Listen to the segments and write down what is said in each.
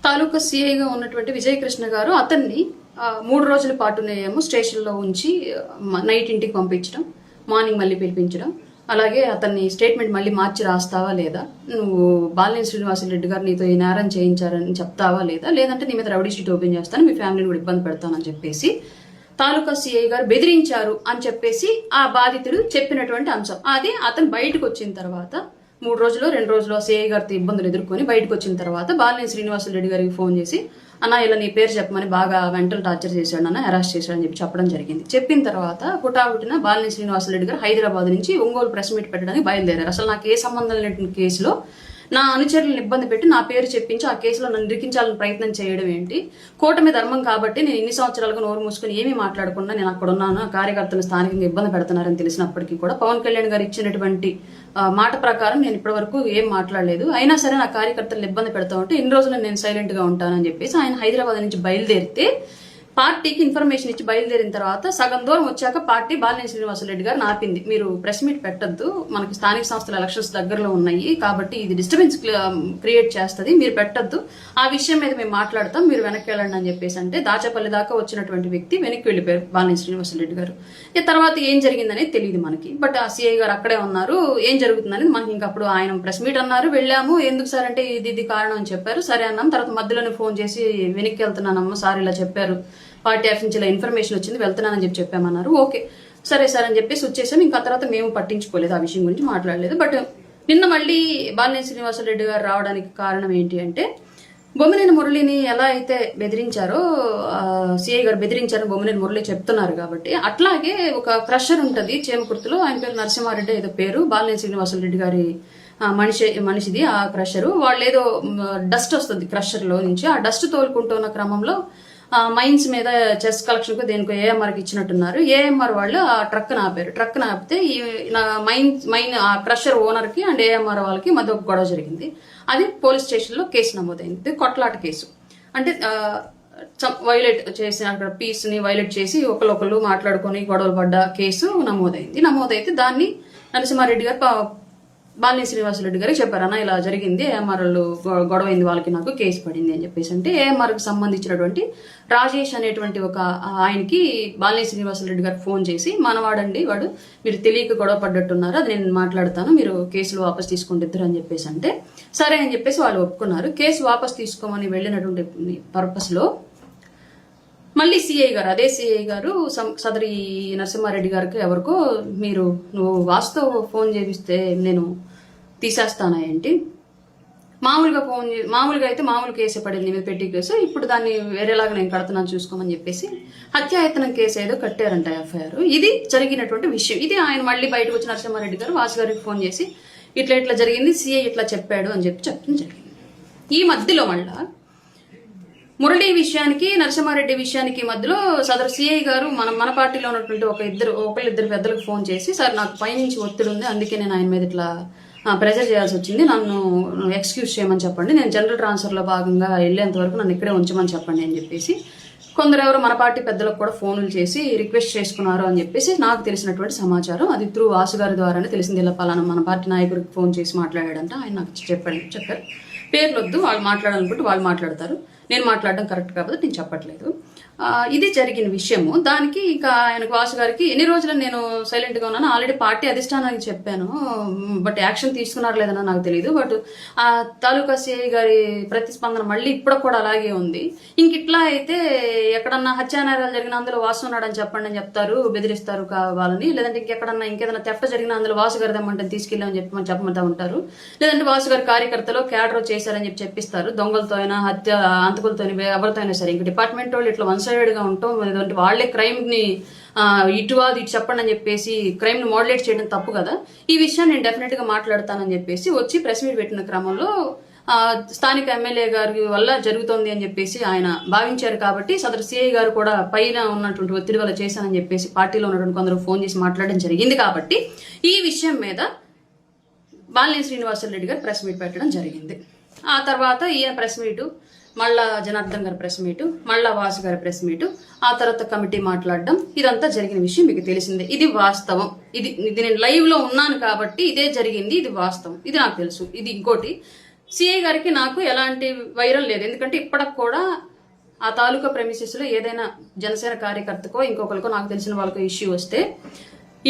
తాలూకా సిఐగా ఉన్నటువంటి విజయకృష్ణ గారు అతన్ని 3 రోజుల పాటునేమో స్టేషన్లో ఉంచి నైట్ ఇంటికి పంపించడం, మార్నింగ్ మళ్ళీ పిలిపించడం, అలాగే అతన్ని స్టేట్మెంట్ మళ్ళీ మార్చి రాస్తావా లేదా, నువ్వు బాలినేని శ్రీనివాసరెడ్డి గారు నీతో ఈ నేరం చేయించారని చెప్తావా లేదా, లేదంటే నీ మీద రౌడీ షీట్ ఓపెన్ చేస్తాను, మీ ఫ్యామిలీని కూడా ఇబ్బంది పెడతానని చెప్పేసి తాలూకా సిఐ గారు బెదిరించారు అని చెప్పేసి ఆ బాధితుడు చెప్పినటువంటి అంశం. అది అతను బయటకు వచ్చిన తర్వాత 3 రోజులు 2 రోజులు సిఐ గారితో ఇబ్బందులు ఎదుర్కొని బయటకు వచ్చిన తర్వాత బాలినేని శ్రీనివాసరెడ్డి గారికి ఫోన్ చేసి అన్న ఇలా నీ పేరు చెప్పమని బాగా మెంటల్ టార్చర్ చేశాడు, అన్న హెరాస్ చేశాడు అని చెప్పడం జరిగింది. చెప్పిన తర్వాత పుట్టిన బాలినేని శ్రీనివాసరెడ్డి గారు హైదరాబాద్ నుంచి ఒంగోలు ప్రెస్ మీట్ పెట్టడానికి బయలుదేరారు. అసలు నాకు ఏ సంబంధం లేని కేసులో నా అనుచరులను ఇబ్బంది పెట్టి నా పేరు చెప్పించి ఆ కేసులో నన్ను ఇరికించాలని ప్రయత్నం చేయడం ఏంటి? కూటమి ధర్మం కాబట్టి నేను ఇన్ని సంవత్సరాలుగా నోరు మూసుకుని ఏమీ మాట్లాడకుండా నేను అక్కడ ఉన్నాను, కార్యకర్తలు స్థానికంగా ఇబ్బంది పెడుతున్నారని తెలిసినప్పటికీ కూడా పవన్ కళ్యాణ్ గారు ఇచ్చినటువంటి మాట ప్రకారం నేను ఇప్పటి వరకు ఏం మాట్లాడలేదు. అయినా సరే నా కార్యకర్తలను ఇబ్బంది పెడతా ఉంటే ఇన్ని రోజులు నేను సైలెంట్ గా ఉంటానని చెప్పేసి ఆయన హైదరాబాద్ నుంచి బయలుదేరితే పార్టీకి ఇన్ఫర్మేషన్ ఇచ్చి బయలుదేరిన తర్వాత సగం దూరం వచ్చాక పార్టీ బాలినేని శ్రీనివాసరెడ్డి గారు ఆపింది. మీరు ప్రెస్ మీట్ పెట్టద్దు, మనకి స్థానిక సంస్థల ఎలక్షన్స్ దగ్గరలో ఉన్నాయి కాబట్టి ఇది డిస్టర్బెన్స్ క్రియేట్ చేస్తుంది, మీరు పెట్టద్దు, ఆ విషయం మీద మేము మాట్లాడతాం, మీరు వెనక్కి వెళ్ళండి అని చెప్పేసి అంటే దాచేపల్లి దాకా వచ్చినటువంటి వ్యక్తి వెనక్కి వెళ్ళిపోయారు బాలినేని శ్రీనివాసరెడ్డి గారు. తర్వాత ఏం జరిగిందనేది తెలియదు మనకి, బట్ ఆ సిఐ గారు అక్కడే ఉన్నారు. ఏం జరుగుతుందనేది మనకి ఇంకా అప్పుడు ఆయన ప్రెస్ మీట్ అన్నారు, వెళ్ళాము, ఎందుకు సార్ అంటే ఇది కారణం అని చెప్పారు. సరే అన్నాం. తర్వాత మధ్యలోనే ఫోన్ చేసి వెనక్కి వెళ్తున్నానమ్మా, సార్ ఇలా చెప్పారు, పార్టీ ఆఫీస్ నుంచి ఇలా ఇన్ఫర్మేషన్ వచ్చింది, వెళ్తున్నానని చెప్పామన్నారు. ఓకే సరే సార్ అని చెప్పేసి వచ్చేసాం. ఇంకా తర్వాత మేము పట్టించుకోలేదు, ఆ విషయం గురించి మాట్లాడలేదు. బట్ నిన్న మళ్ళీ బాలినేని శ్రీనివాసరెడ్డి గారు రావడానికి కారణం ఏంటి అంటే బొమ్మినేని మురళిని ఎలా అయితే బెదిరించారో సిఐ గారు బెదిరించారని బొమ్మినేని మురళి చెప్తున్నారు కాబట్టి అట్లాగే ఒక క్రషర్ ఉంటుంది చేమకుర్తిలో, ఆయన పేరు నరసింహారెడ్డి ఏదో పేరు, బాలినేని శ్రీనివాసరెడ్డి గారి మనిషిది ఆ క్రషరు. వాళ్ళు ఏదో డస్ట్ వస్తుంది క్రషర్లో నుంచి, ఆ డస్ట్ తోలుకుంటున్న క్రమంలో మైన్స్ మీద చెస్ కలెక్షన్ కు దేనికో ఏఎంఆర్కి ఇచ్చినట్టున్నారు. ఏఎంఆర్ వాళ్ళు ఆ ట్రక్ ఆపారు. ట్రక్ ఆపితే ఈ మైన్ ఆ క్రషర్ ఓనర్ కి అండ్ ఏఎంఆర్ వాళ్ళకి మధ్య ఒక గొడవ జరిగింది. అది పోలీస్ స్టేషన్ లో కేసు నమోదైంది, కొట్లాట కేసు. అంటే వైలేట్ చేసిన అక్కడ పీస్ ని వైలేట్ చేసి ఒకళ్ళు మాట్లాడుకొని గొడవలు పడ్డ కేసు నమోదైతే దాన్ని నరసింహారెడ్డి గారు బాలినేని శ్రీనివాసరెడ్డి గారికి చెప్పారు, అన్న ఇలా జరిగింది, ఏఎంఆర్లు గొడవైంది, వాళ్ళకి నాకు కేసు పడింది అని చెప్పేసి అంటే ఏఎంఆర్కి సంబంధించినటువంటి రాజేష్ అనేటువంటి ఒక ఆయనకి బాలినేని శ్రీనివాసరెడ్డి గారు ఫోన్ చేసి మనవాడండి వాడు, మీరు తెలియక గొడవ పడ్డట్టున్నారు, అది నేను మాట్లాడతాను, మీరు కేసులు వాపస్ తీసుకుంటారు అని చెప్పేసి అంటే సరే అని చెప్పేసి వాళ్ళు ఒప్పుకున్నారు. కేసు వాపస్ తీసుకోమని వెళ్ళినటువంటి పర్పస్ లో మళ్ళీ సిఐ గారు, అదే సిఐ గారు సదరి నరసింహారెడ్డి గారికి ఎవరికో నువ్వు వాస్తవ ఫోన్ చేపిస్తే నేను తీసేస్తానా ఏంటి, మామూలుగా అయితే మామూలు కేసు పడింది మీద పెట్టి కేసు, ఇప్పుడు దాన్ని వేరేలాగా నేను కడుతున్నాను చూసుకోమని చెప్పేసి హత్యాయత్నం కేసు ఏదో కట్టారంట ఎఫ్ఐఆర్. ఇది జరిగినటువంటి విషయం. ఇది ఆయన మళ్ళీ బయటకు వచ్చి నరసింహారెడ్డి గారు వాసు గారికి ఫోన్ చేసి ఇట్లా జరిగింది, సిఐ ఇట్లా చెప్పాడు అని చెప్పడం జరిగింది. ఈ మధ్యలో మళ్ళా మురళి విషయానికి నరసింహారెడ్డి విషయానికి మధ్యలో సదరు సిఐ గారు మన పార్టీలో ఉన్నటువంటి ఒకళ్ళిద్దరు పెద్దలకు ఫోన్ చేసి, సార్ నాకు పైనుంచి ఒత్తిడి ఉంది, అందుకే నేను ఆయన మీద ఇట్లా ప్రెజర్ చేయాల్సి వచ్చింది, నన్ను ఎక్స్క్యూజ్ చేయమని చెప్పండి, నేను జనరల్ ట్రాన్స్ఫర్లో భాగంగా వెళ్ళేంత వరకు నన్ను ఇక్కడే ఉంచమని చెప్పండి అని చెప్పేసి కొందరెవరు మన పార్టీ పెద్దలకు కూడా ఫోన్లు చేసి రిక్వెస్ట్ చేసుకున్నారు అని చెప్పేసి నాకు తెలిసినటువంటి సమాచారం. అది త్రూ వాసు గారి ద్వారానే తెలిసింది. ఇలా పలానా మన పార్టీ నాయకుడికి ఫోన్ చేసి మాట్లాడాడంట, ఆయన నాకు చెప్పారు. పేర్లు వద్దు, వాళ్ళు మాట్లాడాలనుకుంటే వాళ్ళు మాట్లాడతారు, నేను మాట్లాడడం కరెక్ట్ కాబట్టి నేను చెప్పట్లేదు. ఇది జరిగిన విషయము. దానికి ఇంకా ఆయనకు వాసు గారికి ఎన్ని రోజులు నేను సైలెంట్గా ఉన్నాను, ఆల్రెడీ పార్టీ అధిష్టానానికి చెప్పాను, బట్ యాక్షన్ తీసుకున్నారు లేదన్నా నాకు తెలియదు. బట్ ఆ తాలూకా సిఐ గారి ప్రతిస్పందన మళ్ళీ ఇప్పుడు కూడా అలాగే ఉంది. ఇంక ఇట్లా అయితే ఎక్కడన్నా హత్యానేరాలు జరిగిన అందులో వాసు ఉన్నాడని చెప్పండి అని చెప్తారు, బెదిరిస్తారు కావాలని, లేదంటే ఇంకేదైనా తెఫ్ట్ జరిగిన అందులో వాసు గారి దమ్మంటే తీసుకెళ్ళామని చెప్పమంటా ఉంటారు, లేదంటే వాసు గారి కార్యకర్తలు క్యాడర్ చేశారని చెప్పిస్తారు, దొంగలతో అయినా అంతకులతో ఎవరితో అయినా సరే. ఇంక డిపార్ట్మెంట్ వాళ్ళు ఇట్లా సైడెడ్ గా ఉంటాం, లేదంటే వాళ్లే క్రైమ్ ని ఇటు చెప్పండి అని చెప్పేసి క్రైమ్ ని మోడలేట్ చేయడం తప్పు కదా. ఈ విషయాన్ని నేను డెఫినెట్ గా మాట్లాడతానని చెప్పేసి వచ్చి ప్రెస్ మీట్ పెట్టిన క్రమంలో స్థానిక ఎమ్మెల్యే గారి వల్ల జరుగుతోంది అని చెప్పేసి ఆయన భావించారు కాబట్టి సదరు సిఐ గారు కూడా పైన ఉన్నటువంటి ఒత్తిడి వల్ల చేశానని చెప్పేసి పార్టీలో ఉన్నటువంటి కొందరు ఫోన్ చేసి మాట్లాడడం జరిగింది. కాబట్టి ఈ విషయం మీద బాలినేని శ్రీనివాసరెడ్డి గారు ప్రెస్ మీట్ పెట్టడం జరిగింది. ఆ తర్వాత ఈయన ప్రెస్ మీటు, మళ్ళా జనార్దన్ గారి ప్రెస్ మీటు, మళ్ళా వాసు గారి ప్రెస్ మీటు, ఆ తర్వాత కమిటీ మాట్లాడడం, ఇదంతా జరిగిన విషయం మీకు తెలిసిందే. ఇది వాస్తవం. ఇది నేను లైవ్ లో ఉన్నాను కాబట్టి ఇదే జరిగింది, ఇది వాస్తవం, ఇది నాకు తెలుసు. ఇది ఇంకోటి సిఐ గారికి నాకు ఎలాంటి వైరం లేదు. ఎందుకంటే ఇప్పటికి కూడా ఆ తాలూకా ప్రెమిసెస్లో ఏదైనా జనసేన కార్యకర్తకో ఇంకొకరికో నాకు తెలిసిన వాళ్ళకో ఇష్యూ వస్తే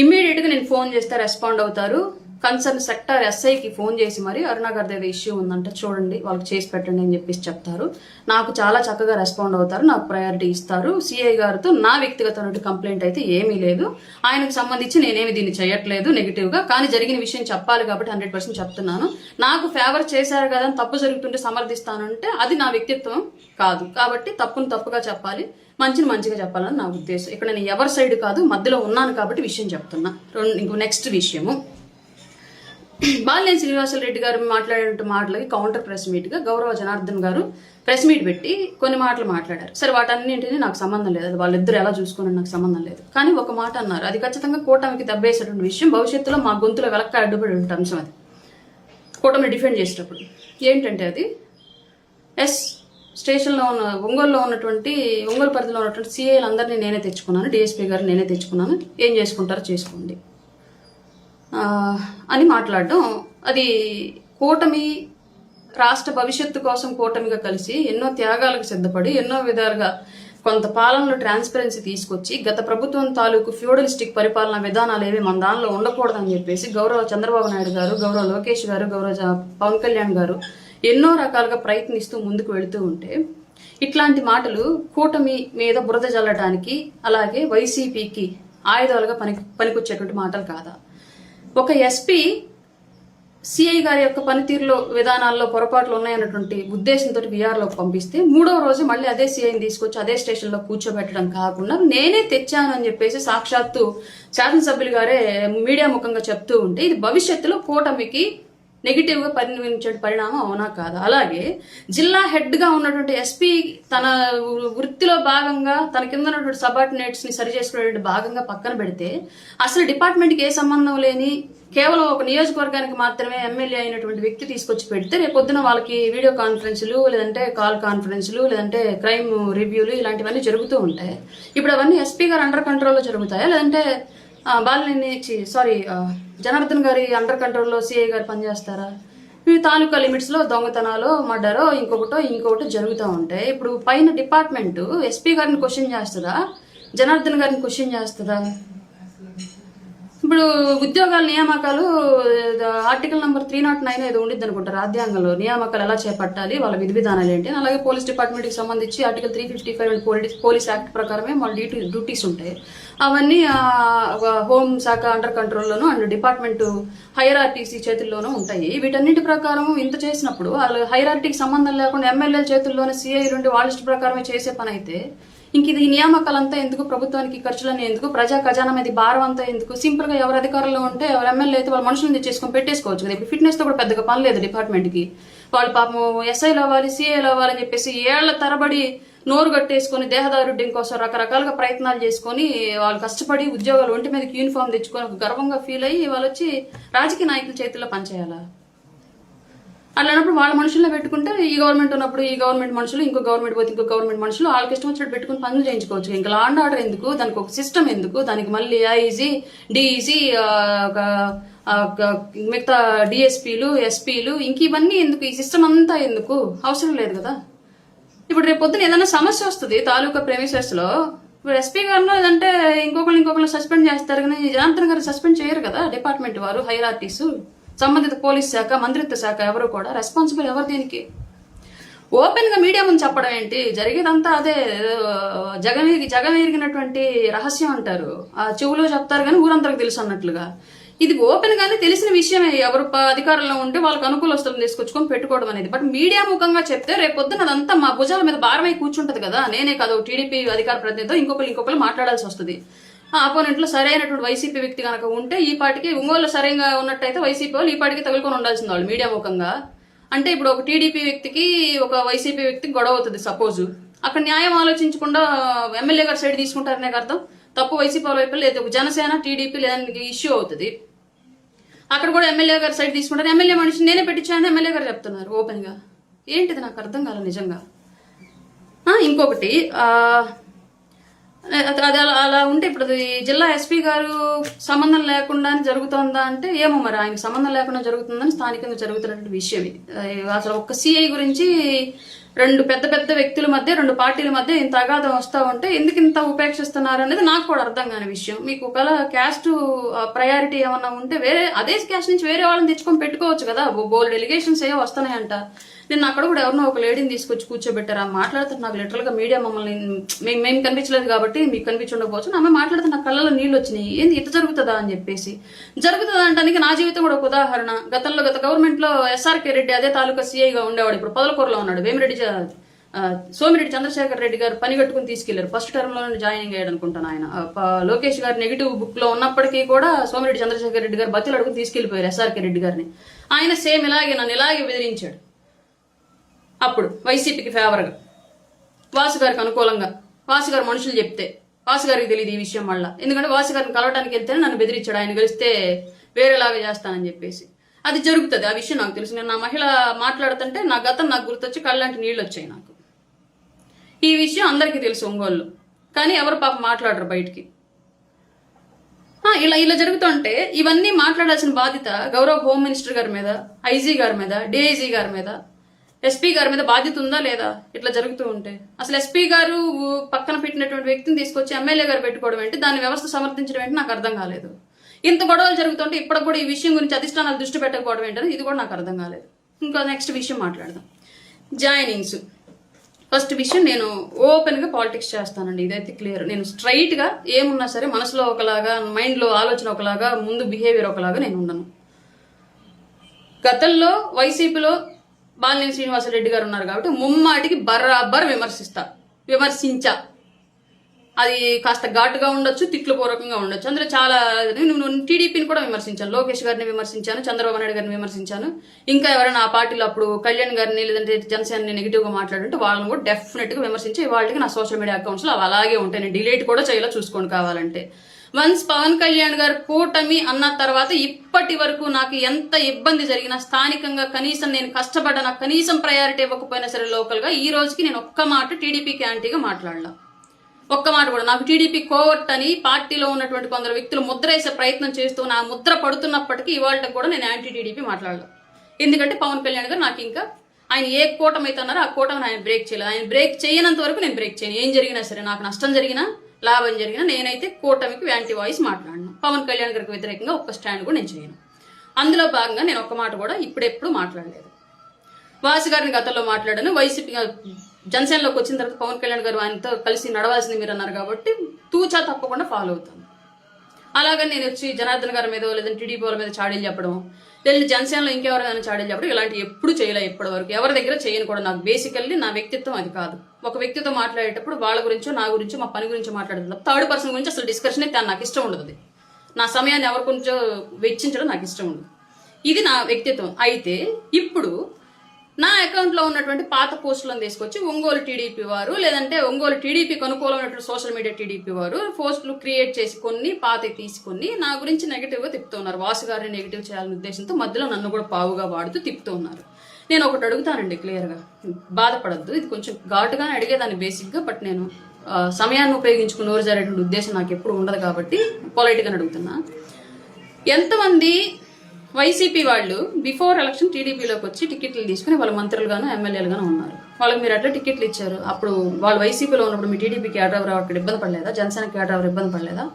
ఇమ్మీడియట్గా నేను ఫోన్ చేస్తే రెస్పాండ్ అవుతారు. కన్సర్న్ సెక్టార్ ఎస్ఐకి ఫోన్ చేసి మరి అరుణ గారి ఏదో ఇష్యూ ఉందంటే చూడండి వాళ్ళకి చేసి పెట్టండి అని చెప్పేసి చెప్తారు. నాకు చాలా చక్కగా రెస్పాండ్ అవుతారు, నాకు ప్రయారిటీ ఇస్తారు. సిఐ గారితో నా వ్యక్తిగతమైన కంప్లైంట్ అయితే ఏమీ లేదు. ఆయనకు సంబంధించి నేనేమి దీన్ని చేయట్లేదు నెగిటివ్గా. కానీ జరిగిన విషయం చెప్పాలి కాబట్టి 100% చెప్తున్నాను. నాకు ఫేవర్ చేశారు కదా అని తప్పు జరుగుతుంటే సమర్థిస్తానంటే అది నా వ్యక్తిత్వం కాదు. కాబట్టి తప్పును తప్పుగా చెప్పాలి, మంచిని మంచిగా చెప్పాలని నా ఉద్దేశం. ఇక్కడ నేను ఎవరి సైడ్ కాదు, మధ్యలో ఉన్నాను కాబట్టి విషయం చెప్తున్నా. ఇంకో నెక్స్ట్ విషయము, బాలినేని శ్రీనివాసరెడ్డి గారు మాట్లాడే మాటలకి కౌంటర్ ప్రెస్ మీట్గా గౌరవ జనార్దన్ గారు ప్రెస్ మీట్ పెట్టి కొన్ని మాటలు మాట్లాడారు. సరే వాటన్నింటినీ నాకు సంబంధం లేదు, అది వాళ్ళిద్దరు ఎలా చూసుకుని నాకు సంబంధం లేదు. కానీ ఒక మాట అన్నారు, అది ఖచ్చితంగా కూటమికి దెబ్బేసేటువంటి విషయం. భవిష్యత్తులో మా గొంతులో వెలక్క అడ్డుపడి ఉంటే అంశం అది కూటమిని డిఫెండ్ చేసేటప్పుడు. ఏంటంటే అది స్టేషన్లో ఉన్న ఒంగోలులో ఉన్నటువంటి ఒంగోలు పరిధిలో ఉన్నటువంటి సిఐలు అందరినీ నేనే తెచ్చుకున్నాను, డిఎస్పీ గారు నేనే తెచ్చుకున్నాను, ఏం చేసుకుంటారో చేసుకోండి అని మాట్లాడడం. అది కూటమి రాష్ట్ర భవిష్యత్తు కోసం కూటమిగా కలిసి ఎన్నో త్యాగాలకు సిద్ధపడి ఎన్నో విధాలుగా కొంత పాలనలో ట్రాన్స్పరెన్సీ తీసుకొచ్చి గత ప్రభుత్వం తాలూకు ఫ్యూడలిస్టిక్ పరిపాలన విధానాలు ఏవి మన దానిలో ఉండకూడదని చెప్పేసి గౌరవ చంద్రబాబు నాయుడు గారు, గౌరవ లోకేష్ గారు, గౌరవ పవన్ కళ్యాణ్ గారు ఎన్నో రకాలుగా ప్రయత్నిస్తూ ముందుకు వెళుతూ ఉంటే ఇట్లాంటి మాటలు కూటమి మీద బురద జల్లడానికి అలాగే వైసీపీకి ఆయుధాలుగా పనికొచ్చేటువంటి మాటలు కాదా? ఒక ఎస్పీ సిఐ గారి యొక్క పనితీరులో విధానాల్లో పొరపాట్లు ఉన్నాయన్నటువంటి ఉద్దేశంతో విఆర్లోకి పంపిస్తే మూడవ రోజు మళ్ళీ అదే సిఐని తీసుకొచ్చి అదే స్టేషన్లో కూర్చోబెట్టడం కాకుండా నేనే తెచ్చాను అని చెప్పేసి సాక్షాత్తు శాసనసభ్యులు గారే మీడియా ముఖంగా చెప్తూ ఉంటే ఇది భవిష్యత్తులో కూటమికి నెగిటివ్గా పరిణమించే పరిణామం అవునా కాదా? అలాగే జిల్లా హెడ్గా ఉన్నటువంటి ఎస్పీ తన వృత్తిలో భాగంగా తన కింద ఉన్నటువంటి సబార్డినేట్స్ని సరి చేసుకునే భాగంగా పక్కన పెడితే అసలు డిపార్ట్మెంట్కి ఏ సంబంధం లేని కేవలం ఒక నియోజకవర్గానికి మాత్రమే ఎమ్మెల్యే అయినటువంటి వ్యక్తి తీసుకొచ్చి పెడితే రేపొద్దున వాళ్ళకి వీడియో కాన్ఫరెన్సులు లేదంటే కాల్ కాన్ఫరెన్సులు లేదంటే క్రైమ్ రివ్యూలు ఇలాంటివన్నీ జరుగుతూ ఉంటాయి. ఇప్పుడు అవన్నీ ఎస్పీ గారు అండర్ కంట్రోల్లో జరుగుతాయా లేదంటే జనార్దన్ గారి అండర్ కంట్రోల్లో సిఐ గారు పనిచేస్తారా? ఇవి తాలూకా లిమిట్స్లో దొంగతనాలు, మర్డరో ఇంకొకటి జరుగుతూ ఉంటాయి. ఇప్పుడు పైన డిపార్ట్మెంటు ఎస్పీ గారిని క్వశ్చన్ చేస్తుందా, జనార్దన్ గారిని క్వశ్చన్ చేస్తుందా? ఇప్పుడు ఉద్యోగాల నియామకాలు ఆర్టికల్ నెంబర్ 309 ఏదో ఉండిద్ది అనుకుంటా రాజ్యాంగంలో, నియామకాలు ఎలా చేపట్టాలి, వాళ్ళ విధి విధానాలు ఏంటి. అలాగే పోలీస్ డిపార్ట్మెంట్కి సంబంధించి ఆర్టికల్ 355 పోలీస్ యాక్ట్ ప్రకారమే వాళ్ళ డ్యూటీస్ ఉంటాయి. అవన్నీ హోం శాఖ అండర్ కంట్రోల్లోనూ అండ్ డిపార్ట్మెంట్ హైరార్టీసీ చేతుల్లోనూ ఉంటాయి. వీటన్నిటి ప్రకారం ఇంత చేసినప్పుడు వాళ్ళు హైరార్టీకి సంబంధం లేకుండా ఎమ్మెల్యేల చేతుల్లోనే సిఐ నుండి వాళ్ళ ఇష్ట ప్రకారమే చేసే పని అయితే ఇంక ఇది నియామకాలంతా ఎందుకు, ప్రభుత్వానికి ఖర్చులన్నీ ఎందుకు, ప్రజా ఖజానా మీద భారం అంతా ఎందుకు? సింపుల్ గా ఎవరు అధికారంలో ఉంటే ఎవరు ఎమ్మెల్యే అయితే వాళ్ళ మనుషులను తెచ్చేసుకొని పెట్టేసుకోవచ్చు కదా. ఇప్పుడు ఫిట్నెస్ తో కూడా పెద్దగా పని లేదు డిపార్ట్మెంట్కి. వాళ్ళు పాపం ఎస్ఐలు అవ్వాలి, సిఐలు అవ్వాలని చెప్పేసి ఏళ్ల తరబడి నోరు కట్టేసుకొని దేహదారుడ్యం కోసం రకరకాలుగా ప్రయత్నాలు చేసుకొని వాళ్ళు కష్టపడి ఉద్యోగాలు ఒంటి మీదకి యూనిఫామ్ తెచ్చుకొని ఒక గర్వంగా ఫీల్ అయ్యి వాళ్ళు వచ్చి రాజకీయ నాయకుల చేతుల్లో పనిచేయాలా? అట్లానప్పుడు వాళ్ళ మనుషుల్లో పెట్టుకుంటే ఈ గవర్నమెంట్ ఉన్నప్పుడు ఈ గవర్నమెంట్ మనుషులు, ఇంకో గవర్నమెంట్ పోతే ఇంకో గవర్నమెంట్ మనుషులు వాళ్ళకి ఇష్టం వచ్చినట్టు పెట్టుకుని పనులు చేయించుకోవచ్చు. ఇంకా లా అండ్ ఆర్డర్ ఎందుకు, దానికి ఒక సిస్టమ్ ఎందుకు, దానికి మళ్ళీ ఐఈజీ, డిఈజీ, మిగతా డిఎస్పీలు, ఎస్పీలు, ఇంక ఇవన్నీ ఎందుకు? ఈ సిస్టమ్ అంతా ఎందుకు? అవసరం లేదు కదా. ఇప్పుడు రేపు పొద్దున ఏదైనా సమస్య వస్తుంది తాలూకా ప్రెమిసెస్లో, ఇప్పుడు ఎస్పీ గారిలో లేదంటే ఇంకొకరిని సస్పెండ్ చేస్తారు కానీ జనార్దన్ గారు సస్పెండ్ చేయరు కదా. డిపార్ట్మెంట్ వారు, హైరార్టీసు, సంబంధిత పోలీస్ శాఖ, మంత్రిత్వ శాఖ ఎవరు కూడా రెస్పాన్సిబుల్ ఎవరు దీనికి? ఓపెన్ గా మీడియా ముందు చెప్పడం ఏంటి? జరిగేదంతా అదే జగమెరిగినటువంటి రహస్యం అంటారు. ఆ చెవులో చెప్తారు కానీ ఊరంతరకు తెలుసు అన్నట్లుగా. ఇది ఓపెన్ గానే తెలిసిన విషయమే. ఎవరు అధికారంలో ఉంటే వాళ్ళకి అనుకూలస్తులను తీసుకొచ్చుకొని పెట్టుకోవడం అనేది. బట్ మీడియా ముఖంగా చెప్తే రేపొద్దున అదంతా మా భుజాల మీద భారమై కూర్చుంటది కదా. నేనే కాదు టీడీపీ అధికార ప్రతినిధితో ఇంకొకరు మాట్లాడాల్సి వస్తుంది. అపోనెంట్ లో సరైనటువంటి వైసీపీ వ్యక్తి కనుక ఉంటే ఈ పాటికి ఒంగోలు సరైనగా ఉన్నట్టయితే వైసీపీ వాళ్ళు ఈ పాటికి తగులుకొని ఉండాల్సింది వాళ్ళు మీడియా ముఖంగా. అంటే ఇప్పుడు ఒక టీడీపీ వ్యక్తికి ఒక వైసీపీ వ్యక్తికి గొడవ అవుతుంది సపోజ్, అక్కడ న్యాయం ఆలోచించకుండా ఎమ్మెల్యే గారు సైడ్ తీసుకుంటారనే అర్థం. తప్పు వైసీపీ వాళ్ళ వైపు లేదు, ఒక జనసేన టీడీపీ లేదానికి ఇష్యూ అవుతుంది. అక్కడ కూడా ఎమ్మెల్యే గారు సైడ్ తీసుకుంటారు. ఎమ్మెల్యే మనిషి నేనే పెట్టించానని ఎమ్మెల్యే గారు చెప్తున్నారు ఓపెన్ గా. ఏంటిది నాకు అర్థం కాలేదు నిజంగా. ఇంకొకటి అది అలా ఉంటే ఇప్పుడు అది జిల్లా ఎస్పీ గారు సంబంధం లేకుండా జరుగుతుందా అంటే ఏమో మరి ఆయనకి సంబంధం లేకుండా జరుగుతుందని స్థానికంగా జరుగుతున్నటువంటి విషయం ఇది. అసలు ఒక్క సిఐ గురించి రెండు పెద్ద పెద్ద వ్యక్తుల మధ్య, రెండు పార్టీల మధ్య ఇంత అగాధం వస్తా ఉంటే ఎందుకు ఇంత ఉపేక్షిస్తున్నారు అనేది నాకు కూడా అర్థం కాని విషయం. మీకు ఒకవేళ క్యాస్ట్ ప్రయారిటీ ఏమన్నా ఉంటే అదే క్యాస్ట్ నుంచి వేరే వాళ్ళని తెచ్చుకొని పెట్టుకోవచ్చు కదా. బోల్డ్ ఎలిగేషన్స్ ఏవో వస్తున్నాయంట. నేను అక్కడ కూడా ఎవరినో ఒక లేడీని తీసుకొచ్చి కూర్చోబెట్టారు. మాట్లాడుతారు నాకు లిటరల్ గా మీడియా మమ్మల్ని మేము కనిపించలేదు కాబట్టి మీకు కనిపించుండకపోవచ్చు. ఆమె మాట్లాడితే నా కళ్ళలో నీళ్ళు వచ్చినాయి. ఏంది ఇట్లా జరుగుతుందా అని చెప్పేసి. జరుగుతుందా అంటానికి నా జీవితం కూడా ఒక ఉదాహరణ. గత గవర్నమెంట్ లో ఎస్ఆర్కే రెడ్డి అదే తాలూకా సీఐగా ఉండేవాడు. ఇప్పుడు పొదలకూరులో ఉన్నాడు. సోమిరెడ్డి చంద్రశేఖర్ రెడ్డి గారు పని కట్టుకుని తీసుకెళ్లారు. ఫస్ట్ టర్మ్ లోనే జాయినింగ్ అయ్యాడు అనుకుంటాను ఆయన. లోకేష్ గారు నెగిటివ్ బుక్ లో ఉన్నప్పటికీ కూడా సోమిరెడ్డి చంద్రశేఖర్ రెడ్డి గారు బతిలు అడుగుని తీసుకెళ్లిపోయారు ఎస్ఆర్కే రెడ్డి గారిని. ఆయన సేమ్ నన్ను ఇలాగే బెదిరించాడు. అప్పుడు వైసీపీకి ఫేవర్గా, వాసు గారికి అనుకూలంగా, వాసు గారు మనుషులు చెప్తే వాసు గారికి తెలియదు ఈ విషయం వల్ల. ఎందుకంటే వాసు గారిని కలవడానికి వెళ్తేనే నన్ను బెదిరించాడు. ఆయన గెలిస్తే వేరేలాగా చేస్తానని చెప్పేసి. అది జరుగుతుంది, ఆ విషయం నాకు తెలుసు. నేను నా మహిళ మాట్లాడుతుంటే నా గతం నాకు గుర్తొచ్చి కళ్ళంటి నీళ్ళు వచ్చాయి నాకు. ఈ విషయం అందరికీ తెలుసు ఒంగోలు, కానీ ఎవరు పాప మాట్లాడరు బయటికి. ఇలా జరుగుతుంటే ఇవన్నీ మాట్లాడాల్సిన బాధ్యత గౌరవ హోమ్ మినిస్టర్ గారి మీద, ఐజీ గారి మీద, డిఐజీ గారి మీద, ఎస్పీ గారి మీద బాధ్యత ఉందా లేదా ఇట్లా జరుగుతూ ఉంటే? అసలు ఎస్పీ గారు పక్కన పెట్టినటువంటి వ్యక్తిని తీసుకొచ్చి ఎమ్మెల్యే గారు పెట్టుకోవడం ఏంటి, దాని వ్యవస్థ సమర్థించడం ఏంటి నాకు అర్థం కాలేదు. ఇంత గొడవలు జరుగుతుంటే ఇప్పటికి కూడా ఈ విషయం గురించి అధిష్టానాలు దృష్టి పెట్టకపోవడం ఏంటని ఇది కూడా నాకు అర్థం కాలేదు. ఇంకా నెక్స్ట్ విషయం మాట్లాడదాం. జాయినింగ్స్. ఫస్ట్ విషయం, నేను ఓపెన్ గా పాలిటిక్స్ చేస్తానండి, ఇదైతే క్లియర్. నేను స్ట్రైట్ గా ఏమున్నా సరే మనసులో ఒకలాగా, మైండ్ లో ఆలోచన ఒకలాగా, ముందు బిహేవియర్ ఒకలాగా నేను ఉండను. గతంలో వైసీపీలో బాలినేని శ్రీనివాసరెడ్డి గారు ఉన్నారు కాబట్టి ముమ్మాటికి బర్రాబర్ విమర్శించా. అది కాస్త ఘాటుగా ఉండొచ్చు, తిట్లు పూర్వకంగా ఉండొచ్చు. అందులో చాలా నేను టీడీపీని కూడా విమర్శించాను, లోకేష్ గారిని విమర్శించాను, చంద్రబాబు నాయుడు గారిని విమర్శించాను. ఇంకా ఎవరైనా ఆ పార్టీలో అప్పుడు కళ్యాణ్ గారిని లేదంటే జనసేనని నెగిటివ్ గా మాట్లాడుంటే వాళ్ళని కూడా డెఫినెట్ గా విమర్శించి వాళ్ళకి నా సోషల్ మీడియా అకౌంట్స్ లో అవి అలాగే ఉంటాయి. నేను డిలీట్ కూడా చేయాలో చూసుకోండి కావాలంటే. వన్స్ పవన్ కళ్యాణ్ గారు కూటమి అన్న తర్వాత ఇప్పటి వరకు నాకు ఎంత ఇబ్బంది జరిగినా స్థానికంగా కనీసం నేను కష్టపడ్డా, నాకు కనీసం ప్రయారిటీ ఇవ్వకపోయినా సరే లోకల్ గా, ఈ రోజుకి నేను ఒక్క మాట టీడీపీకి యాంటీగా మాట్లాడలా. ఒక్క మాట కూడా. నాకు టీడీపీ కోవర్ట్ అని పార్టీలో ఉన్నటువంటి కొందరు వ్యక్తులు ముద్ర వేసే ప్రయత్నం చేస్తూ నా ముద్ర పడుతున్నప్పటికీ ఇవాళ కూడా నేను యాంటీ టీడీపీ మాట్లాడలా. ఎందుకంటే పవన్ కళ్యాణ్ గారు నాకు ఇంకా ఆయన ఏ కూటమి అయితే అన్నారో ఆ కూటమిని ఆయన బ్రేక్ చేయలేదు. ఆయన బ్రేక్ చేయనంత వరకు నేను బ్రేక్ చేయను. ఏం జరిగినా సరే, నాకు నష్టం జరిగినా లాభం జరిగినా నేనైతే కూటమికి యాంటీ వాయిస్ మాట్లాడను. పవన్ కళ్యాణ్ గారికి వ్యతిరేకంగా ఒక్క స్టాండ్ కూడా నేను చేయను. అందులో భాగంగా నేను ఒక్క మాట కూడా ఇప్పుడెప్పుడు మాట్లాడలేదు. వాసు గారిని గతంలో మాట్లాడాను. వైసీపీ జనసేనలోకి వచ్చిన తర్వాత పవన్ కళ్యాణ్ గారు ఆయనతో కలిసి నడవాల్సింది మీరు అన్నారు కాబట్టి తూచా తప్పకుండా ఫాలో అవుతాను. అలాగని నేను వచ్చి జనార్దన్ గారి మీద లేదంటే టీడీపీ వాళ్ళ మీద చాడీలు చెప్పడం, లేదంటే జనసేనలో ఇంకెవరైనా చాడీలు చెప్పడం, ఇలాంటి ఎప్పుడు చేయలే. ఇప్పటి వరకు ఎవరి దగ్గర చేయను కూడా. నాకు బేసికల్లీ నా వ్యక్తిత్వం అది కాదు. ఒక వ్యక్తితో మాట్లాడేటప్పుడు వాళ్ళ గురించో, నా గురించో, మా పని గురించో మాట్లాడదు. థర్డ్ పర్సన్ గురించి అసలు డిస్కషన్ అయితే నాకు ఇష్టం ఉండదు. నా సమయాన్ని ఎవరి గురించో వెచ్చించడం నాకు ఇష్టం ఉండదు. ఇది నా వ్యక్తిత్వం. అయితే ఇప్పుడు నా అకౌంట్లో ఉన్నటువంటి పాత పోస్టులను తీసుకొచ్చి ఒంగోలు టీడీపీ వారు లేదంటే ఒంగోలు టీడీపీకి అనుకూలమైనటువంటి సోషల్ మీడియా టీడీపీ వారు పోస్టులు క్రియేట్ చేసి కొన్ని పాత తీసుకొని నా గురించి నెగిటివ్గా తిప్పుతున్నారు. వాసు గారిని నెగిటివ్ చేయాలనే ఉద్దేశంతో మధ్యలో నన్ను కూడా పావుగా వాడుతూ తిప్పుతున్నారు. నేను ఒకటి అడుగుతానండి క్లియర్గా, బాధపడద్దు. ఇది కొంచెం ఘాటుగానే అడిగేదాన్ని బేసిక్గా, బట్ నేను సమయాన్ని ఉపయోగించుకుని నోరు జరిగేటువంటి ఉద్దేశం నాకు ఎప్పుడు ఉండదు కాబట్టి పొలైట్గానే అడుగుతున్నా. ఎంతమంది వైసీపీ వాళ్ళు బిఫోర్ ఎలక్షన్ టీడీపీలోకి వచ్చి టికెట్లు తీసుకుని వాళ్ళ మంత్రులుగాను ఎమ్మెల్యేలుగాను ఉన్నారు. వాళ్ళకి మీరు ఎట్లా టికెట్లు ఇచ్చారు? అప్పుడు వాళ్ళు వైసీపీలో ఉన్నప్పుడు మీ టీడీపీకి కేటావర్ అక్కడ ఇబ్బంది పడలేదా? జనసేనకి కేటావర్ ఇబ్బంది పడలేదా?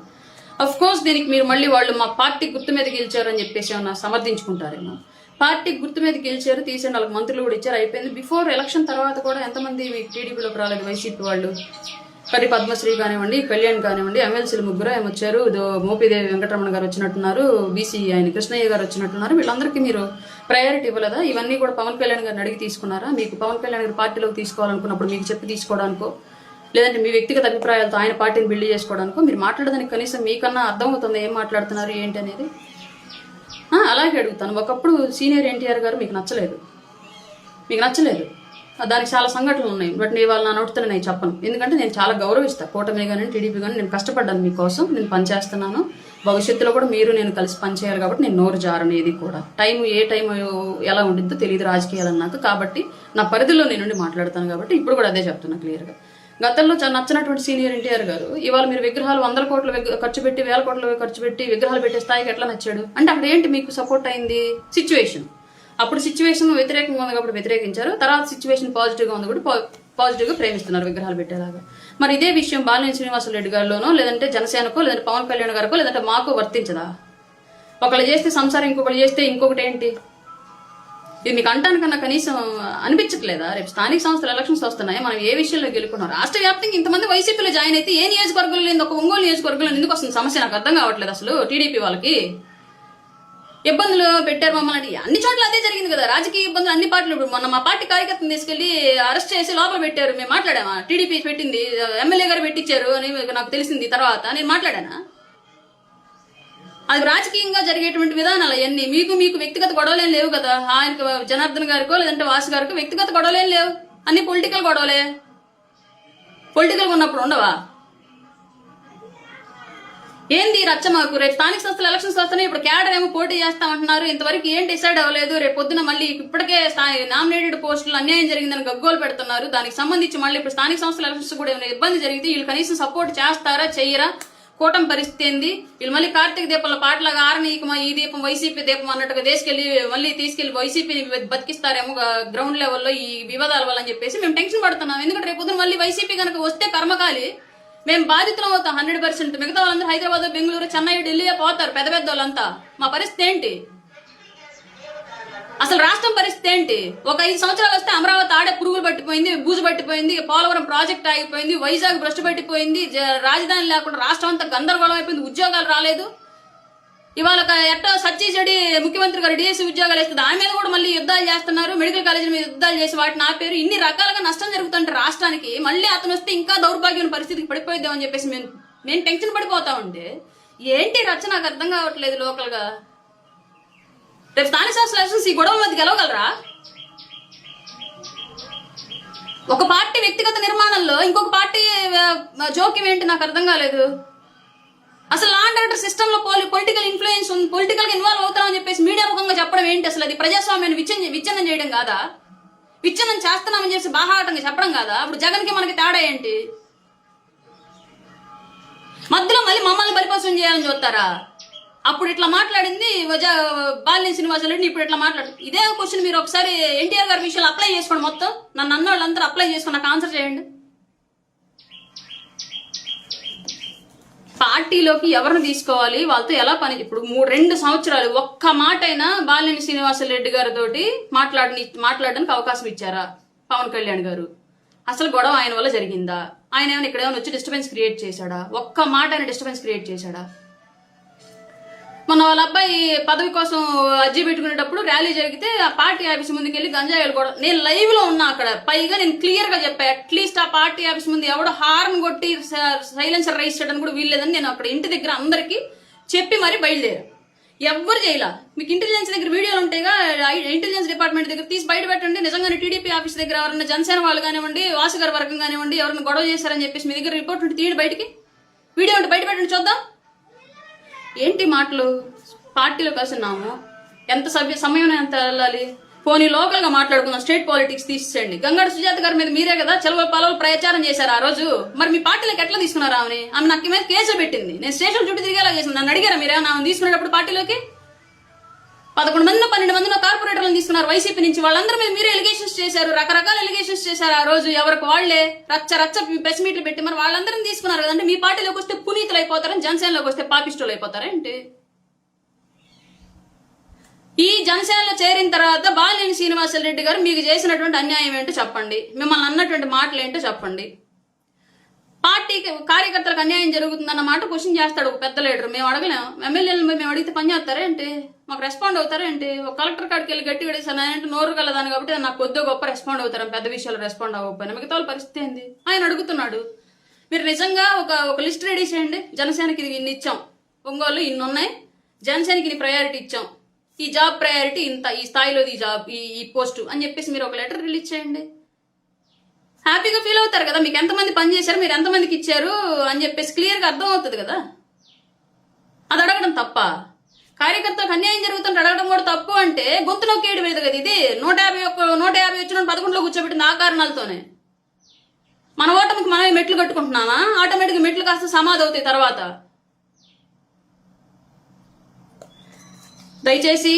అఫ్ కోర్స్ దీనికి మీరు మళ్ళీ వాళ్ళు మా పార్టీ గుర్తు మీద గెలిచారు అని చెప్పేసి ఏమన్నా సమర్థించుకుంటారేమో. పార్టీ గుర్తు మీద గెలిచారు, తీసండి, వాళ్ళకి మంత్రులు కూడా ఇచ్చారు, అయిపోయింది. బిఫోర్ ఎలక్షన్ తర్వాత కూడా ఎంతమంది మీకు టీడీపీలోకి రాలేదు వైసీపీ వాళ్ళు? కరి పద్మశ్రీ కానివ్వండి, కళ్యాణ్ కానివ్వండి, ఎమ్మెల్సీలు ముగ్గురు ఏమి వచ్చారు. మోపిదేవి వెంకటరమణ గారు వచ్చినట్టున్నారు, బీసీ ఆయన కృష్ణయ్య గారు వచ్చినట్టున్నారు. వీళ్ళందరికీ మీరు ప్రయారిటీ ఇవ్వలేదా? ఇవన్నీ కూడా పవన్ కళ్యాణ్ గారిని అడిగి తీసుకున్నారా? మీకు పవన్ కళ్యాణ్ గారి పార్టీలోకి తీసుకోవాలనుకున్నప్పుడు మీకు చెప్పి తీసుకోవడానికో లేదంటే మీ వ్యక్తిగత అభిప్రాయాలతో ఆయన పార్టీని బిల్డ్ చేసుకోవడానికో మీరు మాట్లాడడానికి కనీసం మీకన్నా అర్థమవుతుంది ఏం మాట్లాడుతున్నారు ఏంటి అనేది? అలాగే అడుగుతాను. ఒకప్పుడు సీనియర్ ఎన్టీఆర్ గారు మీకు నచ్చలేదు, దానికి చాలా సంఘటనలు ఉన్నాయి. బట్ నేను వాళ్ళ నా నోటితో నేను చెప్పను. ఎందుకంటే నేను చాలా గౌరవిస్తాను కూటమి కానీ టీడీపీ కానీ. నేను కష్టపడ్డాను మీకోసం, నేను పనిచేస్తున్నాను. భవిష్యత్తులో కూడా మీరు నేను కలిసి పనిచేయాలి కాబట్టి నేను నోరు జారను. ఏది కూడా ఏ టైం ఎలా ఉండిద్దో తెలియదు రాజకీయాలు అన్నాక. కాబట్టి నా పరిధిలో నేను మాట్లాడతాను కాబట్టి ఇప్పుడు కూడా అదే చెప్తున్నా క్లియర్గా. గతంలో నచ్చినటువంటి సీనియర్ ఎన్టీఆర్ గారు ఇవాళ మీరు విగ్రహాలు 100 కోట్లు ఖర్చు పెట్టి 1000 కోట్లు ఖర్చు పెట్టి విగ్రహాలు పెట్టే స్థాయికి ఎట్లా నచ్చాడు అంటే అక్కడ ఏంటి మీకు సపోర్ట్ అయింది సిచ్యువేషన్. అప్పుడు సిచ్యువేషన్ వ్యతిరేకంగా ఉంది కాబట్టి వ్యతిరేకించారు, తర్వాత సిచ్యువేషన్ పాజిటివ్గా ఉంది కూడా పాజిటివ్గా ప్రేమిస్తున్నారు విగ్రహాలు పెట్టేలాగా. మరి ఇదే విషయం బాలినేని శ్రీనివాసరెడ్డి గారిలోనో లేదంటే జనసేనకో లేదంటే పవన్ కళ్యాణ్ గారికో లేదంటే మాకో వర్తించదా? ఒకళ్ళు చేస్తే సంసారం ఇంకొకళ్ళు చేస్తే ఇంకొకటి ఏంటి? ఇది మీకు అంటానికన్నా కనీసం అనిపించట్లేదా? రేపు స్థానిక సంస్థల ఎలక్షన్స్ వస్తున్నాయి, మనం ఏ విషయంలో గెలుకున్నాం? రాష్ట్ర వ్యాప్తంగా ఇంతమంది వైసీపీలో జాయిన్ అయితే ఏ నియోజకవర్గంలో లేదు, ఒక ఒంగోలు నియోజకవర్గంలో ఎందుకు వస్తుంది సమస్య? నాకు అర్థం కావట్లేదు అసలు. టీడీపీ వాళ్ళకి ఇబ్బందులు పెట్టారు మమ్మల్ని, అన్ని చోట్ల అదే జరిగింది కదా. రాజకీయ ఇబ్బందులు అన్ని పార్టీలు. ఇప్పుడు మొన్న మా పార్టీ కార్యకర్తను తీసుకెళ్లి అరెస్ట్ చేసి లోపల పెట్టారు, మేము మాట్లాడామా? టీడీపీ పెట్టింది, ఎమ్మెల్యే గారు పెట్టించారు అని నాకు తెలిసింది తర్వాత నేను మాట్లాడానా? అది రాజకీయంగా జరిగేటువంటి విధానాలు అవన్నీ. మీకు వ్యక్తిగత గొడవలేం లేవు కదా. ఆయనకు జనార్దన్ గారికో లేదంటే వాసు గారికో వ్యక్తిగత గొడవలేం లేవు, అన్ని పొలిటికల్ గొడవలే. పొలిటికల్ ఉన్నప్పుడు ఉండవా? ఏంది రచ్చ మాకు? రేపు స్థానిక సంస్థల ఎలక్షన్స్ వస్తున్నాయి, ఇప్పుడు క్యాడర్ ఏమో పోటీ చేస్తామంటున్నారు, ఇంతవరకు ఏం డిసైడ్ అవ్వలేదు. రేపు పొద్దున మళ్ళీ ఇప్పటికే నామినేటెడ్ పోస్టులు అన్యాయం జరిగిందని గగ్గోలు పెడుతున్నారు. దానికి సంబంధించి మళ్ళీ ఇప్పుడు స్థానిక సంస్థల ఎలక్షన్స్ కూడా ఏమైనా ఇబ్బంది జరిగితే వీళ్ళు కనీసం సపోర్ట్ చేస్తారా చెయ్యరా? కూటమి పరిస్థితి ఏంది? వీళ్ళు మళ్ళీ కార్తీక దీపంలో పాటలాగా ఆరనీయకమా ఈ దీపం వైసీపీ దీపం అన్నట్టుగా తీసుకెళ్లి వైసీపీని బతికిస్తారేమో గ్రౌండ్ లెవెల్లో ఈ వివాదాల వల్ల అని చెప్పేసి మేము టెన్షన్ పడుతున్నాం. ఎందుకంటే రేపు పొద్దున మళ్ళీ వైసీపీ కనుక వస్తే కర్మకాలి మేము బాధితులం అవుతాం 100%. మిగతా వాళ్ళందరూ హైదరాబాద్, బెంగళూరు, చెన్నై, ఢిల్లీ పోతారు, పెద్ద పెద్ద వాళ్ళంతా. మా పరిస్థితి ఏంటి? అసలు రాష్ట్రం పరిస్థితి ఏంటి? ఒక 5 సంవత్సరాలు వస్తే అమరావతి ఆడే పురుగులు పట్టిపోయింది, బూజు పట్టిపోయింది, పోలవరం ప్రాజెక్ట్ ఆగిపోయింది, వైజాగ్ భ్రష్టు పట్టిపోయింది, రాజధాని లేకుండా రాష్ట్రం అంతా గందరగోళం అయిపోయింది, ఉద్యోగాలు రాలేదు. ఇవాళ ఎట్టో సత్యచెడి ముఖ్యమంత్రి గారు డిఎస్సీ ఉద్యోగాలు వేస్తుంది, ఆమె మీద కూడా మళ్ళీ యుద్ధాలు చేస్తున్నారు, మెడికల్ కాలేజీల మీద యుద్ధాలు చేసి వాటిని ఆపేరు. ఇన్ని రకాలుగా నష్టం జరుగుతుంటే రాష్ట్రానికి మళ్ళీ అతను వస్తే ఇంకా దౌర్భాగ్యమైన పరిస్థితికి పడిపోయిద్దామని చెప్పేసి మేము టెన్షన్ పడిపోతా ఉంటే ఏంటి రచ్చ నాకు అర్థం కావట్లేదు. లోకల్ గా రేపు స్థానిక సంస్థల ఎలక్షన్స్ ఈ గొడవల మధ్య గెలవగలరా? ఒక పార్టీ వ్యక్తిగత నిర్మాణంలో ఇంకొక పార్టీ జోక్యం ఏంటి నాకు అర్థం కాలేదు. అసలు లా అండ్ ఆర్డర్ సిస్టమ్ లో పొలిటికల్ ఇన్ఫ్లుయెన్స్ ఉంది, పొలిటికల్ గా ఇన్వాల్వ్ అవుతామని చెప్పేసి మీడియా ముఖంగా చెప్పడం ఏంటి? అసలు అది ప్రజాస్వామ్యాన్ని విచ్ఛిన్నం చేయడం కాదా? విచ్ఛిన్నం చేస్తున్నామని చెప్పి బాహాటంగా చెప్పడం కాదా? అప్పుడు జగన్ కి మనకి తేడా ఏంటి? మధ్యలో మళ్ళీ మమ్మల్ని బలిపశం చేయాలని చూస్తారా? అప్పుడు ఇట్లా మాట్లాడింది బాలినేని శ్రీనివాసరెడ్డి, ఇప్పుడు ఇట్లా మాట్లాడుతుంది. ఇదే క్వశ్చన్ మీరు ఒకసారి ఎన్టీఆర్ గారి విషయంలో అప్లై చేసుకోండి. మొత్తం నన్ను అన్న వాళ్ళందరూ అప్లై చేసుకుని నాకు ఆన్సర్ చేయండి. పార్టీలోకి ఎవరిని తీసుకోవాలి, వాళ్ళతో ఎలా పని? ఇప్పుడు 2 సంవత్సరాలు ఒక్క మాట అయినా బాలినేని శ్రీనివాసరెడ్డి గారితో మాట్లాడడానికి అవకాశం ఇచ్చారా పవన్ కళ్యాణ్ గారు? అసలు గొడవ ఆయన వల్ల జరిగిందా? ఆయన ఏమైనా ఇక్కడ ఏమైనా వచ్చి డిస్టర్బెన్స్ క్రియేట్ చేశాడా? ఒక్క మాట ఆయన డిస్టర్బెన్స్ క్రియేట్ చేశాడా? మొన్న వాళ్ళ అబ్బాయి పదవి కోసం అర్జీ పెట్టుకునేటప్పుడు ర్యాలీ జరిగితే ఆ పార్టీ ఆఫీస్ ముందుకు వెళ్ళి గంజాయిలు కూడా నేను లైవ్ లో ఉన్నా అక్కడ. పైగా నేను క్లియర్ గా చెప్పా, అట్లీస్ట్ ఆ పార్టీ ఆఫీస్ ముందు ఎవడో హార్న్ కొట్టి సైలెన్సర్ రైస్ చేయడానికి కూడా వీల్లేదని నేను అక్కడ ఇంటి దగ్గర అందరికి చెప్పి మరి బయలుదేరా. ఎవ్వరు చేయలా. మీకు ఇంటెలిజెన్స్ దగ్గర వీడియోలు ఉంటాయిగా, ఇంటెలిజెన్స్ డిపార్ట్మెంట్ దగ్గర తీసి బయట పెట్టండి. నిజంగానే టీడీపీ ఆఫీస్ దగ్గర ఎవరైనా జనసేన వాళ్ళు కానివ్వండి, వాసుగారి వర్గం కానివ్వండి, ఎవరైనా గొడవ చేశారని చెప్పేసి మీ దగ్గర రిపోర్ట్ ఉంటే తీయండి బయటికి, వీడియో ఉంటే బయట పెట్టండి చూద్దాం. ఏంటి మాటలు? పార్టీలో కలిసినాము, ఎంత సమయం ఎంత వెళ్ళాలి? పోనీ లోకల్ గా మాట్లాడుకున్నాం, స్టేట్ పాలిటిక్స్ తీసేయండి. గంగాడు సుజాత గారి మీద మీరే కదా చెలవ పలవలు ప్రచారం చేశారు ఆ రోజు. మరి మీ పార్టీలోకి ఎట్లా తీసుకున్నారు ఆమెని? ఆమె నాకు మీద కేసులు పెట్టింది, నేను స్టేషన్ చుట్టూ తిరిగేలా చేసింది. నన్ను అడిగారా మీరే ఆమె తీసుకునేటప్పుడు పార్టీలోకి? 11 మందినో 12 మందినో కార్పొరేటర్లను తీసుకున్నారు వైసీపీ నుంచి. వాళ్ళందరి మీద మీరే ఎలిగేషన్స్ చేశారు, రకరకాల ఎలిగేషన్స్ చేశారు ఆ రోజు. ఎవరికి వాళ్లే రచ్చ ప్రెస్ మీట్లు పెట్టి మరి వాళ్ళందరినీ తీసుకున్నారు కదంటే. మీ పార్టీలోకి వస్తే పునీతులు అయిపోతారని, జనసేనలోకి వస్తే పాపిస్టులు అయిపోతారా ఏంటి? ఈ జనసేనలో చేరిన తర్వాత బాలినేని శ్రీనివాసరెడ్డి గారు మీకు చేసినటువంటి అన్యాయం ఏంటో చెప్పండి, మిమ్మల్ని అన్నటువంటి మాటలు ఏంటో చెప్పండి. పార్టీకి కార్యకర్తలకు అన్యాయం జరుగుతుందన్నమాట క్వశ్చన్ చేస్తాడు ఒక పెద్ద లీడర్. మేము అడగలేం, ఎమ్మెల్యేలు మేము అడిగితే పని చేస్తారా ఏంటి? మాకు రెస్పాండ్ అవుతారా ఏంటి? ఒక కలెక్టర్ కాడికి వెళ్ళి గట్టిగా అడిగాను అంటే నోరు కలదాను కాబట్టి నాకు కొద్దిగా గొప్ప రెస్పాండ్ అవుతారు, పెద్ద విషయాలు రెస్పాండ్ అవ్వకపోయినా. మిగతా వాళ్ళ పరిస్థితి ఏంది? ఆయన అడుగుతున్నాడు. మీరు నిజంగా ఒక లిస్ట్ రెడీ చేయండి. జనసేనకి ఇది ఇన్ని ఇచ్చాం, ఒంగోలు ఇన్ని ఉన్నాయి, జనసేనకి ఇన్ని ప్రయారిటీ ఇచ్చాం, ఈ జాబ్ ప్రయారిటీ ఇంత, ఈ స్థాయిలో ఈ జాబ్ ఈ పోస్టు అని చెప్పేసి మీరు ఒక లెటర్ రిలీజ్ చేయండి. హ్యాపీగా ఫీల్ అవుతారు కదా, మీకు ఎంతమంది పని చేశారు, మీరు ఎంతమందికి ఇచ్చారు అని చెప్పేసి క్లియర్గా అర్థం అవుతుంది కదా. అది అడగడం తప్ప? కార్యకర్తలకు అన్యాయం జరుగుతుంటే అడగడం కూడా తప్పు అంటే గొంతు నొక్కేయడం లేదు కదా. ఇది 150 వచ్చిన 11లో కూర్చోబెట్టింది ఆ కారణాలతోనే. మన ఓటమికి మనమే మెట్లు కట్టుకుంటున్నామా? ఆటోమేటిక్గా మెట్లు కాస్త సమాధి అవుతాయి తర్వాత. దయచేసి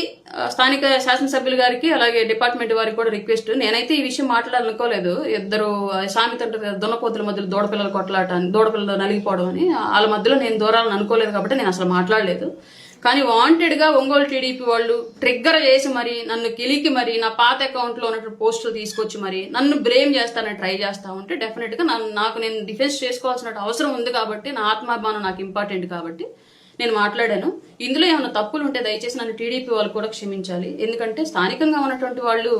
స్థానిక శాసనసభ్యులు గారికి అలాగే డిపార్ట్మెంట్ వారికి కూడా రిక్వెస్ట్. నేనైతే ఈ విషయం మాట్లాడాలనుకోలేదు. ఇద్దరు సామెత ఉంటుంది కదా, దున్నపోతుల మధ్యలో దూడపిల్లలు కొట్లాట అని, దూడపిల్లలు నలిగిపోవడం అని. వాళ్ళ మధ్యలో నేను దూరాలని అనుకోలేదు కాబట్టి నేను అసలు మాట్లాడలేదు. కానీ వాంటెడ్గా ఒంగోలు టీడీపీ వాళ్ళు ట్రిగ్గర్ చేసి మరి నన్ను కిలికి మరి నా పాత అకౌంట్లో ఉన్నటువంటి పోస్టులు తీసుకొచ్చి మరి నన్ను బ్లేమ్ చేస్తానని ట్రై చేస్తా ఉంటే డెఫినెట్గా నాకు నేను డిఫెన్స్ చేసుకోవాల్సిన అవసరం ఉంది కాబట్టి, నా ఆత్మాభిమానం నాకు ఇంపార్టెంట్ కాబట్టి నేను మాట్లాడాను. ఇందులో ఏమైనా తప్పులు ఉంటే దయచేసి నన్ను టీడీపీ వాళ్ళు కూడా క్షమించాలి. ఎందుకంటే స్థానికంగా ఉన్నటువంటి వాళ్ళు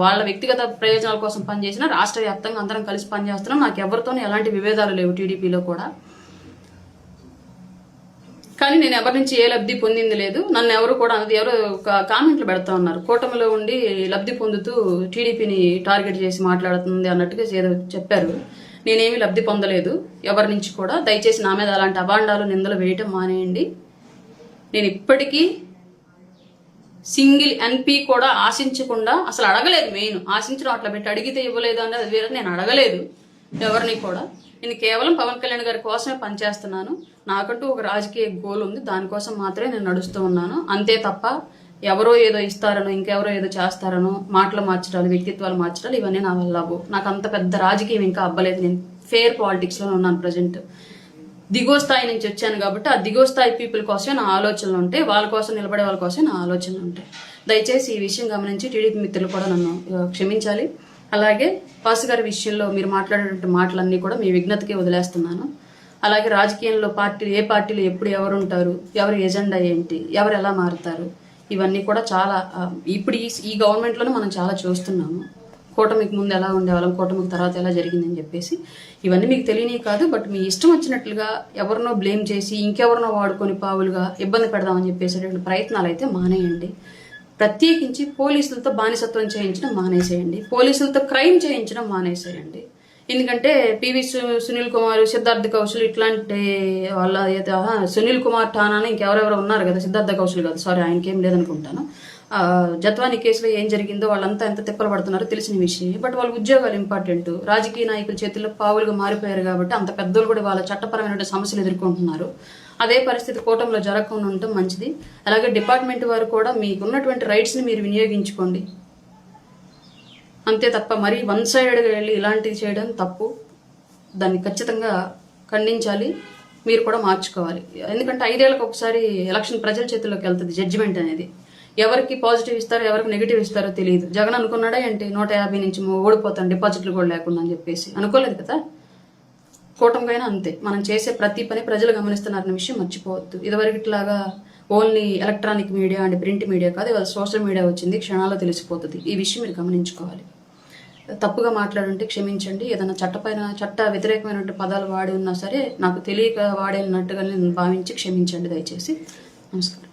వాళ్ళ వ్యక్తిగత ప్రయోజనాల కోసం పనిచేసినా రాష్ట్ర వ్యాప్తంగా అందరం కలిసి పనిచేస్తున్నాం. నాకు ఎవరితోనూ ఎలాంటి విభేదాలు లేవు టీడీపీలో కూడా. కానీ నేను ఎవరి నుంచి ఏ లబ్ధి పొందింది లేదు. నన్ను ఎవరు కూడా అన్నది ఎవరు కామెంట్లు పెడతా ఉన్నారు, కూటమిలో ఉండి లబ్ధి పొందుతూ టీడీపీని టార్గెట్ చేసి మాట్లాడుతుంది అన్నట్టుగా ఏదో చెప్పారు. నేనేమి లబ్ధి పొందలేదు ఎవరి నుంచి కూడా. దయచేసి నా మీద అలాంటి అభాండాలు నిందలు వేయటం మానేయండి. నేను ఇప్పటికీ సింగిల్ ఎన్పీ కూడా ఆశించకుండా, అసలు అడగలేదు. మెయిన్ ఆశించడం అట్లా పెట్టి అడిగితే ఇవ్వలేదు అనేది అది వేరే. నేను అడగలేదు ఎవరిని కూడా. నేను కేవలం పవన్ కళ్యాణ్ గారి కోసమే పనిచేస్తున్నాను. నాకంటూ ఒక రాజకీయ గోల్ ఉంది, దానికోసం మాత్రమే నేను నడుస్తూ ఉన్నాను. అంతే తప్ప ఎవరో ఏదో ఇస్తారనో ఇంకెవరో ఏదో చేస్తారనో మాటలు మార్చడాలు, వ్యక్తిత్వాలు మార్చడాలు ఇవన్నీ నా వల్ల అవ్వవు. నాకు అంత పెద్ద రాజకీయం ఇంకా అవ్వలేదు. నేను ఫెయిర్ పాలిటిక్స్లో ఉన్నాను ప్రజెంట్. దిగువ స్థాయి నుంచి వచ్చాను కాబట్టి ఆ దిగువ స్థాయి పీపుల్ కోసమే నా ఆలోచనలు ఉంటాయి, వాళ్ళ కోసం నిలబడే వాళ్ళ కోసమే నా ఆలోచనలు ఉంటాయి. దయచేసి ఈ విషయం గమనించి టీడీపీ మిత్రులు కూడా నన్ను క్షమించాలి. అలాగే వాసు గారి విషయంలో మీరు మాట్లాడేటువంటి మాటలన్నీ కూడా మీ విజ్ఞతకే వదిలేస్తున్నాను. అలాగే రాజకీయంలో ఏ పార్టీలు ఎప్పుడు ఎవరు ఉంటారు, ఎవరి ఎజెండా ఏంటి, ఎవరు ఎలా మారుతారు, ఇవన్నీ కూడా చాలా ఇప్పుడు ఈ గవర్నమెంట్లోనే మనం చాలా చూస్తున్నాము. కూటమికి ముందు ఎలా ఉండేవాళ్ళం, కూటమికి తర్వాత ఎలా జరిగిందని చెప్పేసి ఇవన్నీ మీకు తెలియని కాదు. బట్ మీ ఇష్టం వచ్చినట్లుగా ఎవరినో బ్లేమ్ చేసి ఇంకెవరినో వాడుకొని పావులుగా ఇబ్బంది పెడదామని చెప్పేసేటువంటి ప్రయత్నాలు అయితే మానేయండి. ప్రత్యేకించి పోలీసులతో బానిసత్వం చేయించడం మానేసేయండి, పోలీసులతో క్రైమ్ చేయించడం మానేసేయండి. ఎందుకంటే పివి సునీల్ కుమార్, సిద్ధార్థ కౌశల్ ఇట్లాంటి వాళ్ళ సునీల్ కుమార్ ఠానా ఇంకెవరెవరో ఉన్నారు కదా, సిద్ధార్థ కౌశల్ కాదు సారీ, ఆయనకేం లేదనుకుంటాను. జత్వాని కేసులో ఏం జరిగిందో వాళ్ళంతా ఎంత తిప్పలు పడుతున్నారో తెలిసిన విషయం. బట్ వాళ్ళ ఉద్యోగాలు ఇంపార్టెంట్. రాజకీయ నాయకుల చేతుల్లో పావులుగా మారిపోయారు కాబట్టి అంత పెద్దలు కూడా వాళ్ళ చట్టపరమైన సమస్యలు ఎదుర్కొంటున్నారు. అదే పరిస్థితి కూటమిలో జరగకుండా ఉండటం మంచిది. అలాగే డిపార్ట్మెంట్ వారు కూడా మీకు ఉన్నటువంటి రైట్స్ని మీరు వినియోగించుకోండి. అంతే తప్ప మరీ వన్ సైడెడ్గా వెళ్ళి ఇలాంటివి చేయడం తప్పు. దాన్ని ఖచ్చితంగా ఖండించాలి, మీరు కూడా మార్చుకోవాలి. ఎందుకంటే 5 ఏళ్ళకి ఒకసారి ఎలక్షన్ ప్రజల చేతుల్లోకి వెళ్తుంది. జడ్జిమెంట్ అనేది ఎవరికి పాజిటివ్ ఇస్తారో ఎవరికి నెగిటివ్ ఇస్తారో తెలియదు. జగన్ అనుకున్నాడా ఏంటి 150 నుంచి ఓడిపోతాను డిపాజిట్లు కూడా లేకుండా అని చెప్పేసి? అనుకోలేదు కదా. కూటమికైనా అంతే. మనం చేసే ప్రతి పని ప్రజలు గమనిస్తున్నారన్న విషయం మర్చిపోవద్దు. ఇదివరకు ఇట్లాగా only electronic media and print media కాదు, ఇవాళ సోషల్ మీడియా వచ్చింది, క్షణాల్లో తెలిసిపోతుంది. ఈ విషయం మీరు గమనించుకోవాలి. తప్పుగా మాట్లాడుంటే క్షమించండి. ఏదైనా చట్ట వ్యతిరేకమైనటువంటి పదాలు వాడి ఉన్నా సరే నాకు తెలియక వాడేనట్టుగా నేను భావించి క్షమించండి దయచేసి. నమస్కారం.